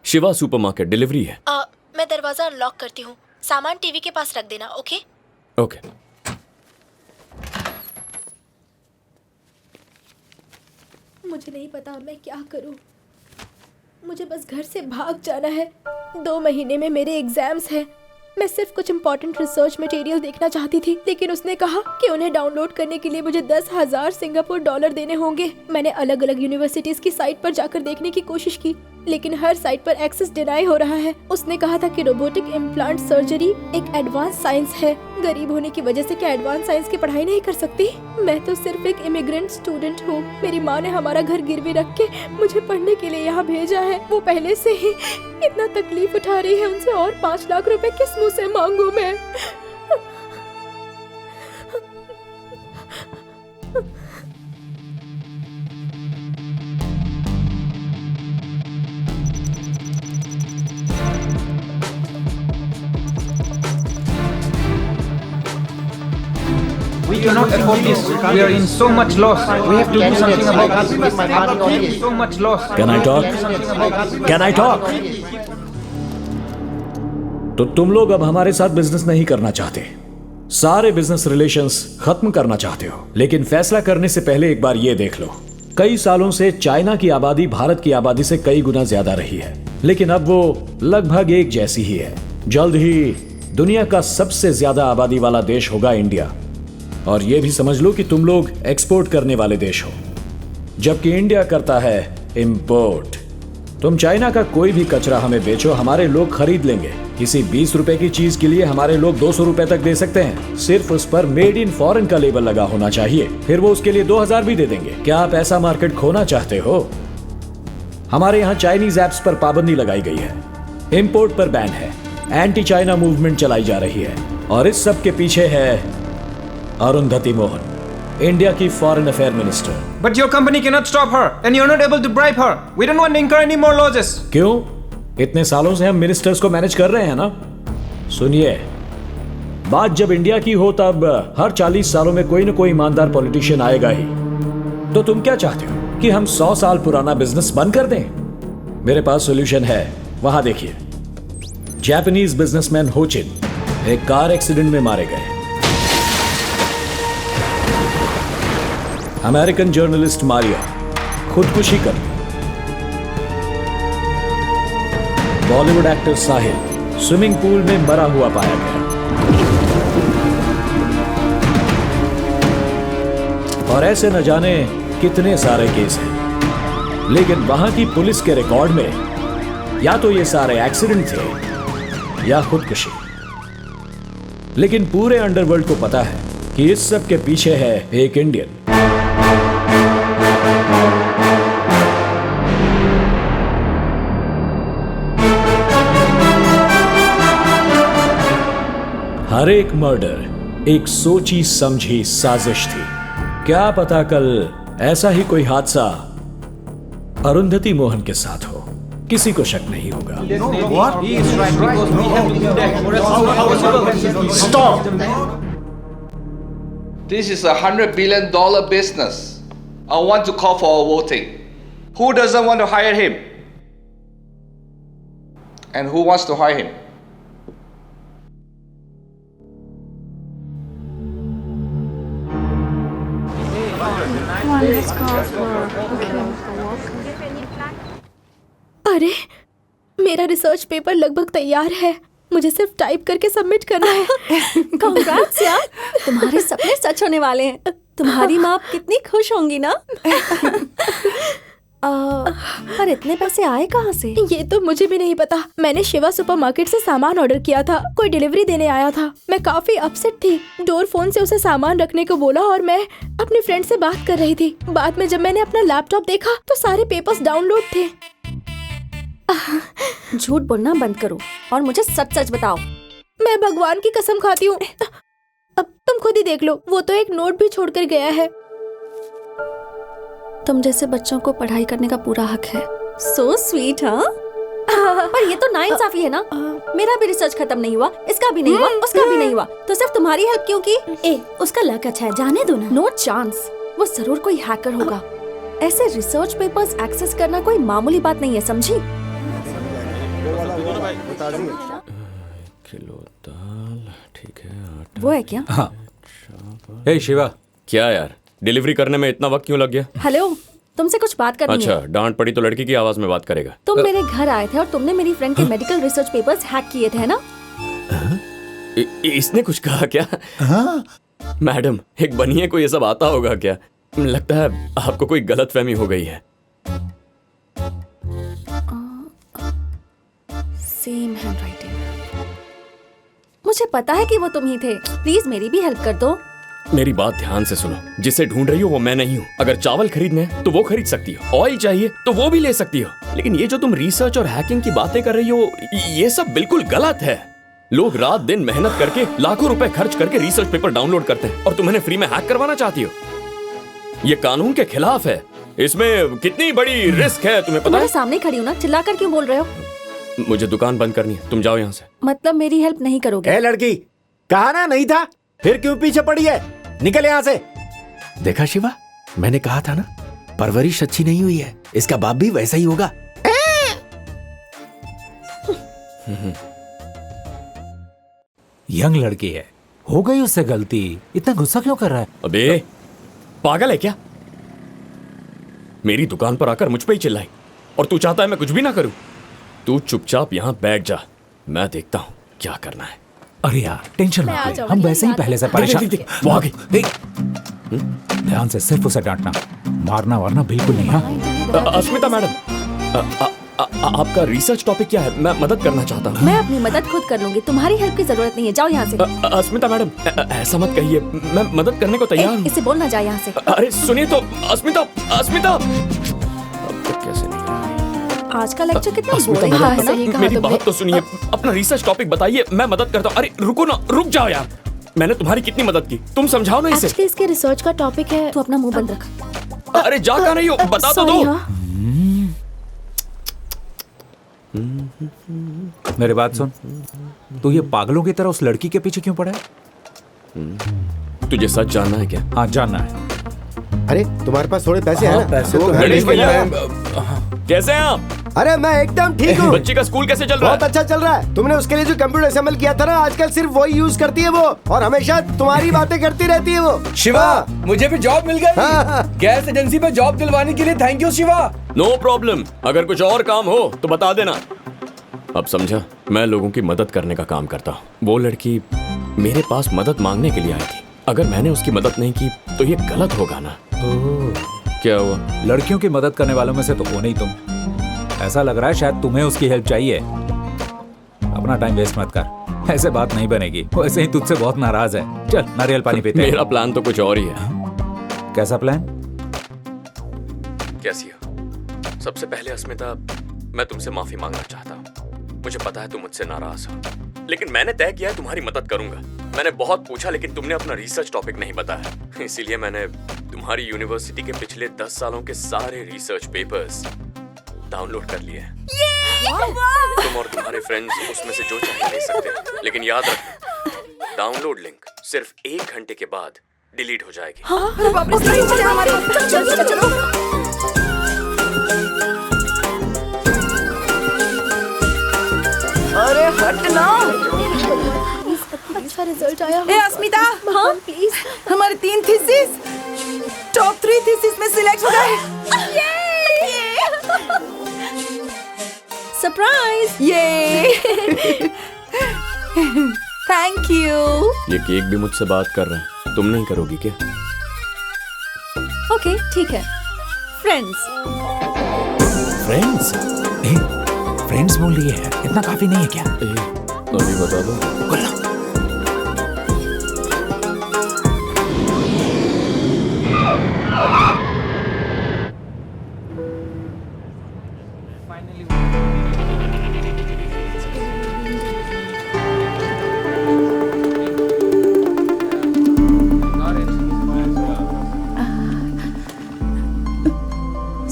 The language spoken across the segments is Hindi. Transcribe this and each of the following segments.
शिवा सुपरमार्केट, डिलीवरी है। मैं दरवाजा अनलॉक करती हूँ, सामान टीवी के पास रख देना। Okay okay. मुझे नहीं पता मैं क्या करूँ। मुझे बस घर से भाग जाना है। 2 महीने में मेरे एग्जाम्स हैं। मैं सिर्फ कुछ इंपॉर्टेंट रिसर्च मटेरियल देखना चाहती थी, लेकिन उसने कहा कि उन्हें डाउनलोड करने के लिए मुझे 10,000 सिंगापुर डॉलर देने होंगे। मैंने अलग अलग यूनिवर्सिटीज की साइट पर जाकर देखने की कोशिश की, लेकिन हर साइट पर एक्सेस डिनाई हो रहा है। उसने कहा था कि रोबोटिक इम्प्लांट सर्जरी एक एडवांस साइंस है। गरीब होने की वजह से क्या एडवांस साइंस की पढ़ाई नहीं कर सकती? मैं तो सिर्फ एक इमिग्रेंट स्टूडेंट हूँ। मेरी माँ ने हमारा घर गिरवी रख के मुझे पढ़ने के लिए यहाँ भेजा है। वो पहले से ही इतना तकलीफ उठा रही है, उनसे और 5 लाख रुपए किस मुँह से मांगू मैं? We cannot afford this. We are in so much loss. We have to do something about this. We have so much loss. Can I talk? Can I talk? तो तुम लोग अब हमारे साथ बिजनेस नहीं करना चाहते, सारे बिजनेस रिलेशंस खत्म करना चाहते हो। लेकिन फैसला करने से पहले एक बार ये देख लो, कई सालों से चाइना की आबादी भारत की आबादी से कई गुना ज्यादा रही है, लेकिन अब वो लगभग एक जैसी ही है। जल्द ही दुनिया का सबसे ज्यादा आबादी वाला देश होगा इंडिया। और ये भी समझ लो कि तुम लोग एक्सपोर्ट करने वाले देश हो, जबकि इंडिया करता है इंपोर्ट। तुम चाइना का कोई भी कचरा हमें बेचो, हमारे लोग खरीद लेंगे। किसी 20 रुपए की चीज के लिए हमारे लोग 200 रुपए तक दे सकते हैं। सिर्फ उस पर मेड इन फॉरेन का लेबल लगा होना चाहिए, फिर वो उसके लिए 2000 भी दे देंगे। क्या आप ऐसा मार्केट खोना चाहते हो? हमारे यहाँ चाइनीज एप्स पर पाबंदी लगाई गई है, इंपोर्ट पर बैन है, एंटी चाइना मूवमेंट चलाई जा रही है, और इस सब के पीछे है अरुंधति मोहन, इंडिया की foreign affair minister. But your company cannot stop her, and you're not able to bribe her. We don't want to incur any more losses. क्यों? इतने सालों से हम मिनिस्टर्स को मैनेज कर रहे हैं ना। सुनिए, बात जब इंडिया की हो तब हर 40 सालों में कोई ना कोई ईमानदार पॉलिटिशियन आएगा ही। तो तुम क्या चाहते हो कि हम 100 साल पुराना बिजनेस बंद कर दें? मेरे पास सॉल्यूशन है, वहां देखिए। जापानीज बिजनेसमैन हो चिन एक कार एक्सीडेंट में मारे गए। अमेरिकन जर्नलिस्ट मारिया खुदकुशी कर ली। बॉलीवुड एक्टर साहिल स्विमिंग पूल में मरा हुआ पाया गया। और ऐसे न जाने कितने सारे केस हैं, लेकिन वहां की पुलिस के रिकॉर्ड में या तो ये सारे एक्सीडेंट थे या खुदकुशी। लेकिन पूरे अंडरवर्ल्ड को पता है कि इस सब के पीछे है एक इंडियन। हर एक मर्डर एक सोची समझी साजिश थी। क्या पता कल ऐसा ही कोई हादसा अरुंधति मोहन के साथ हो, किसी को शक नहीं होगा। Stop! This is $100 billion business. I want to call for a voting. Who doesn't want to hire him? And who wants to hire him? अरे, मेरा रिसर्च पेपर लगभग तैयार है। मुझे सिर्फ टाइप करके सबमिट करना है। कांग्रेट्स यार, तुम्हारे सपने सच होने वाले हैं। तुम्हारी माँ कितनी खुश होंगी ना। पर इतने पैसे आए कहाँ से? ये तो मुझे भी नहीं पता। मैंने शिवा सुपरमार्केट से सामान ऑर्डर किया था, कोई डिलीवरी देने आया था। मैं काफी अपसेट थी। डोर फोन से उसे सामान रखने को बोला और मैं अपनी फ्रेंड से बात कर रही थी। बाद में जब मैंने अपना लैपटॉप देखा तो सारे पेपर्स डाउनलोड थे। झूठ बोलना बंद करो और मुझे सच सच बताओ। मैं भगवान की कसम खाती हूँ। अब तुम खुद ही देख लो, वो तो एक नोट भी छोड़कर गया है। तुम जैसे बच्चों को पढ़ाई करने का पूरा हक है। सो स्वीट, हाँ? पर ये तो नाइंसाफी है ना। मेरा भी रिसर्च खत्म नहीं हुआ, इसका भी नहीं हुआ, उसका भी नहीं हुआ, तो सिर्फ तुम्हारी हेल्प क्यों की? उसका लक अच्छा है, जाने दो ना। नो चांस, वो जरूर कोई हैकर होगा। ऐसे रिसर्च पेपर्स एक्सेस करना कोई मामूली बात नहीं है, समझी? किलो दाल, ठीक है, आटा। वो है क्या? हाँ। हे शिवा, क्या यार, डिलीवरी करने में इतना वक्त क्यों लग गया? हेलो, तुमसे कुछ बात करनी अच्छा, है। डांट पड़ी तो लड़की की आवाज में बात करेगा। तुम मेरे घर आए थे और तुमने मेरी फ्रेंड के मेडिकल रिसर्च पेपर्स हैक किए थे, है ना? इसने कुछ कहा क्या? हाँ? मैडम, एक बनिए को ये सब आता होगा क्या? लगता है आपको कोई गलतफहमी हो गई है। Same handwriting. मुझे पता है कि वो तुम ही थे। प्लीज मेरी भी हेल्प कर दो। मेरी बात ध्यान से सुनो, जिसे ढूंढ रही हो वो मैं नहीं हूँ। अगर चावल खरीदने हैं तो वो खरीद सकती हो, ऑयल चाहिए तो वो भी ले सकती हो, लेकिन ये जो तुम रिसर्च और हैकिंग की बातें कर रही हो, ये सब बिल्कुल गलत है। लोग रात दिन मेहनत करके लाखों रुपए खर्च करके रिसर्च पेपर डाउनलोड करते हैं और तुम इन्हें फ्री में हैक करवाना चाहती हो। ये कानून के खिलाफ है। इसमें कितनी बड़ी रिस्क है तुम्हें पता तुम्हारे है? सामने खड़ी हूँ ना, चिल्लाकर क्यों बोल रहे हो? मुझे दुकान बंद करनी है, तुम जाओ यहाँ से। मतलब मेरी हेल्प नहीं करोगे? ए लड़की, कहा ना नहीं था, फिर क्यों पीछे पड़ी है? निकल यहाँ से। देखा शिवा, मैंने कहा था ना, परवरिश अच्छी नहीं हुई है, इसका बाप भी वैसा ही होगा। यंग लड़की है, हो गई उससे गलती, इतना गुस्सा क्यों कर रहा है? अबे पागल है क्या? मेरी दुकान पर आकर मुझ पे ही चिल्लाई और तू चाहता है मैं कुछ भी ना करूं? तू चुपचाप यहाँ बैठ जा, मैं देखता हूँ क्या करना है। अरे यार टेंशन मैं आ मत ले, जाऊंगी, हम वैसे ही बात पहले से करते परेशान। देख, वो आ गई। देख, ध्यान से, सिर्फ उसे डांटना, मारना वारना बिल्कुल नहीं। हाँ, अस्मिता मैडम, आपका रिसर्च टॉपिक क्या है? मैं मदद करना चाहता हूँ। मैं अपनी मदद खुद कर लूंगी, तुम्हारी हेल्प की जरूरत नहीं है। जाओ यहाँ से। अस्मिता मैडम, ऐसा मत कहिए, मैं मदद करने को तैयार हूँ। इसे बोलना जा यहाँ से। अरे सुनिए तो, अस्मिता, अस्मिता। अब तक कैसे नहीं आई? आज का लेक्चर कितना अस्मिता बोरिंग मैडम, है ना? सही कहा मेरी तुमने। बात तो सुनिए, अपना रिसर्च टॉपिक बताइए, मैं मदद करता हूँ। अरे रुको ना, रुक जाओ यार, मैंने तुम्हारी कितनी मदद की, तुम समझाओ ना इसे। एक्चुअली इसके रिसर्च का टॉपिक है। तू अपना मुंह बंद रख। अरे जा कहाँ रही हो, बता तो Sorry, दो। हाँ। मेरी बात सुन, तू ये पागलों की तरह उस लड़की के पीछे क्यों पड़ा है? तुझे सच जानना है क्या? हाँ जानना है। अरे तुम्हारे पास थोड़े पैसे हैं ना? पैसे तो तो घर गणेश भेज भैया, देना। कैसे हैं आप? अरे मैं एकदम ठीक हूँ। बच्ची का स्कूल कैसे चल रहा बहुत है? अच्छा चल रहा है। तुमने उसके लिए जो कंप्यूटर असेंबल किया था ना, आजकल सिर्फ वही यूज करती है वो, और हमेशा तुम्हारी बातें करती रहती है वो। शिवा, मुझे भी जॉब मिल गई। हाँ। गैस एजेंसी पे जॉब दिलवाने के लिए thank you Shiva. No problem, अगर कुछ और काम हो तो बता देना। अब समझा, मैं लोगों की मदद करने का काम करता हूँ। वो लड़की मेरे पास मदद मांगने के लिए आई थी, अगर मैंने उसकी मदद नहीं की तो ये गलत होगा ना। क्या हुआ? लड़कियों की मदद करने वालों में से तो हो नहीं तुम। ऐसा लग रहा है शायद तुम्हें उसकी हेल्प चाहिए। अपना टाइम वेस्ट मत कर, ऐसे बात नहीं बनेगी। वैसे ही तुझसे बहुत नाराज है। चल नारियल पानी पीते हैं। मेरा प्लान तो कुछ और ही है। कैसा प्लान? कैसी हो? सबसे पहले अस्मिता, मैं तुमसे माफी मांगना चाहता हूँ। मुझे पता है तुम मुझसे नाराज हो, लेकिन मैंने तय किया है तुम्हारी मदद करूंगा। मैंने बहुत पूछा लेकिन तुमने अपना रिसर्च टॉपिक नहीं बताया, इसीलिए मैंने तुम्हारी यूनिवर्सिटी के पिछले 10 सालों के सारे रिसर्च पेपर्स डाउनलोड कर लिए हैं। तुम और तुम्हारे फ्रेंड्स उसमें से जो चाहे ले सकते हैं, लेकिन याद रखना, डाउनलोड लिंक सिर्फ 1 घंटे के बाद डिलीट हो जाएगी। अरे हट ना। अच्छा रिजल्ट आया। ए अस्मिता, हाँ प्लीज। हमारे 3 थीसिस टॉप 3 थीसिस में सिलेक्ट हो गए। सरप्राइज! ये थैंक यू। ये केक भी मुझसे बात कर रहा है, तुम नहीं करोगी क्या? ओके ठीक है। फ्रेंड्स। फ्रेंड्स? फ्रेंड्स बोल रही है, इतना काफी नहीं है क्या? अभी बता दो।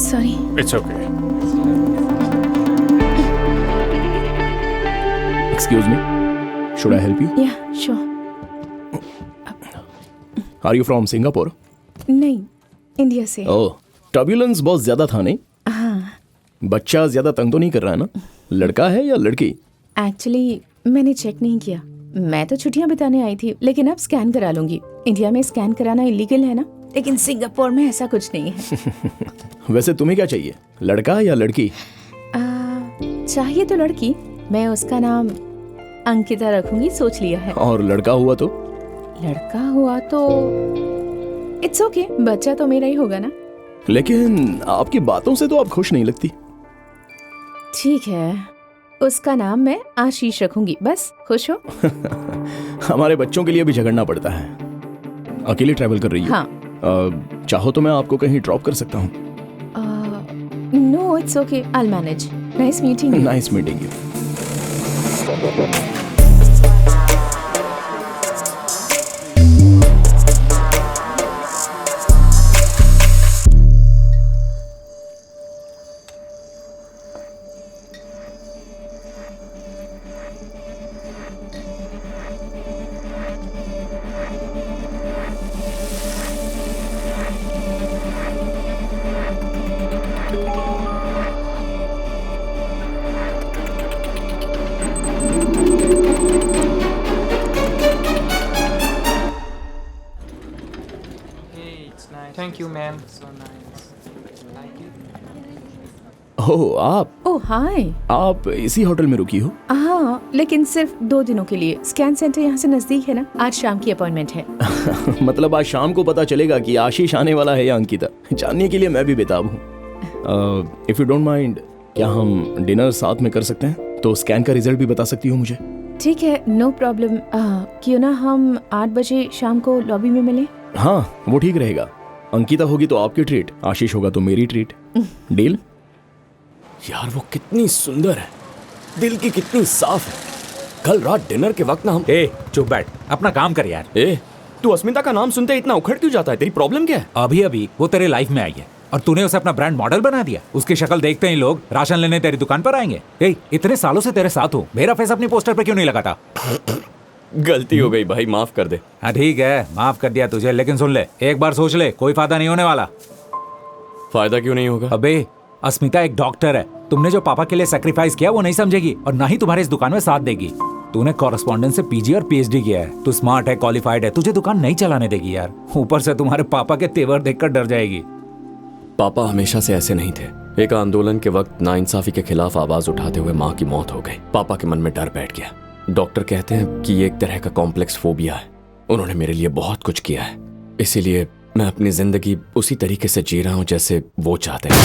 Sorry. It's okay. Excuse me, should I help you? या sure. Are you from Singapore? नहीं, इंडिया से। Oh, turbulence बहुत ज्यादा था नहीं? हाँ। बच्चा ज्यादा तंग तो नहीं कर रहा है ना? लड़का है या लड़की? एक्चुअली मैंने चेक नहीं किया। मैं तो छुट्टियां बिताने आई थी, लेकिन अब स्कैन करा लूंगी। इंडिया में स्कैन कराना इलीगल है ना, लेकिन सिंगापुर में ऐसा कुछ नहीं है। वैसे तुम्हें क्या चाहिए, लड़का या लड़की? चाहिए तो लड़की। मैं उसका नाम अंकिता रखूंगी, सोच लिया है। और लड़का हुआ तो? लड़का हुआ तो इट्स ओके, बच्चा तो मेरा ही होगा ना। लेकिन आपकी बातों से तो आप खुश नहीं लगती। ठीक है, उसका नाम मैं आशीष रखूंगी, बस खुश हो। हमारे बच्चों के लिए भी झगड़ना पड़ता है। अकेली ट्रैवल कर रही हो? हाँ। चाहो तो मैं आपको कहीं ड्रॉप कर सकता हूँ। No it's okay, I will manage. Nice meeting you. Nice meeting you. Thank you, ma'am. Oh आप? ओह हाय। आप इसी होटल में रुकी हो? हाँ, लेकिन सिर्फ 2 दिनों के लिए। स्कैन सेंटर यहाँ से नजदीक है ना। आज शाम की अपॉइंटमेंट है। मतलब आज शाम को पता चलेगा कि आशीष आने वाला है या अंकिता। जानने के लिए मैं भी बेताब हूँ। इफ यू डोंट माइंड, क्या हम डिनर साथ में कर सकते हैं? तो स्कैन का रिजल्ट भी बता सकती हो मुझे? ठीक है, नो प्रॉब्लम। क्यों ना हम 8 बजे शाम को लॉबी में मिलें? हाँ, वो ठीक रहेगा। अंकिता होगी तो आपकी ट्रीट, आशीष होगा तो मेरी ट्रीट। डील? यार वो कितनी सुंदर है, दिल की कितनी साफ है। कल रात डिनर के वक्त ना हम चुप बैठ, अपना काम कर यार। तू अस्मिता का नाम सुनते इतना उखड़ क्यों जाता है? तेरी प्रॉब्लम क्या है? अभी अभी वो तेरे लाइफ में आई है और तूने उसे अपना ब्रांड मॉडल बना दिया। उसकी शक्ल देखते ही लोग राशन लेने तेरी दुकान पर आएंगे। इतने सालों से तेरे साथ हूँ, मेरा फेस अपनी पोस्टर पे क्यों नहीं लगाता? गलती हो गई भाई, माफ कर दे। हाँ ठीक है, माफ कर दिया तुझे, लेकिन सुन ले, एक बार सोच ले, कोई फायदा नहीं होने वाला। फायदा क्यों नहीं होगा? अबे अस्मिता एक डॉक्टर है। तुमने जो पापा के लिए सैक्रिफाइस किया वो नहीं समझेगी और ना ही तुम्हारे इस दुकान में साथ देगी। तूने कॉरेस्पॉन्डेंस से पीजी और पीएचडी किया है, तू स्मार्ट है, क्वालिफाइड है, तुझे दुकान नहीं चलाने देगी यार। ऊपर से तुम्हारे पापा के तेवर देखकर डर जाएगी। पापा हमेशा से ऐसे नहीं थे। एक आंदोलन के वक्त नाइंसाफी के खिलाफ आवाज उठाते हुए माँ की मौत हो गई। पापा के मन में डर बैठ गया। डॉक्टर कहते हैं कि ये एक तरह का कॉम्प्लेक्स फोबिया है। उन्होंने मेरे लिए बहुत कुछ किया है, इसीलिए मैं अपनी जिंदगी उसी तरीके से जी रहा हूं जैसे वो चाहते हैं।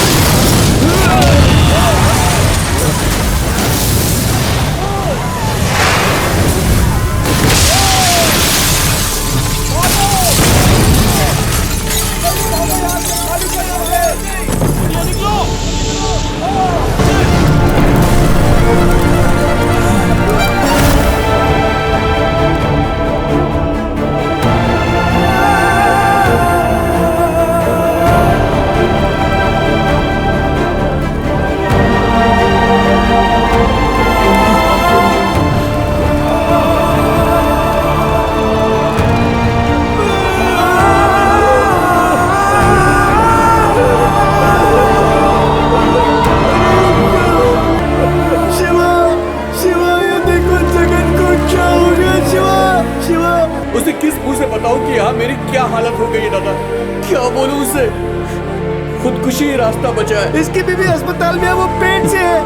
खुदकुशी रास्ता बचा है। इसकी बीवी अस्पताल में है, वो पेट से है।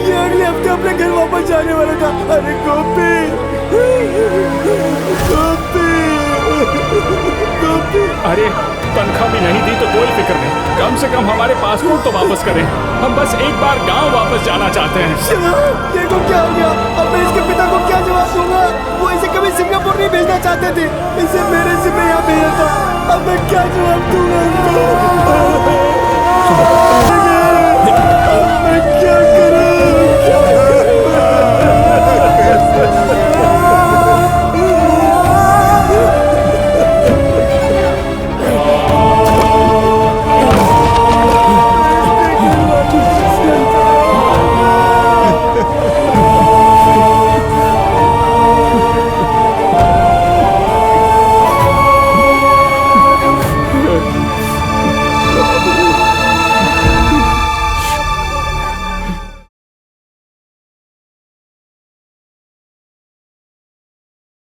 ये अगले हफ्ते अपने घर वापस जाने वाला था। अरे गोपी, गोपी, गोपी। अरे तनख्वाह भी नहीं दी तो कोई फिक्र नहीं, कम से कम हमारे पासपोर्ट तो वापस करें। हम बस एक बार गांव वापस जाना चाहते हैं। शिवा, देखो क्या हो गया। अब मैं इसके पिता को क्या जवाब दूंगा? वो इसे कभी सिंगापुर नहीं भेजना चाहते थे, इसे मेरे से यहाँ भेजा था। अब मैं क्या जवाब दूंगा?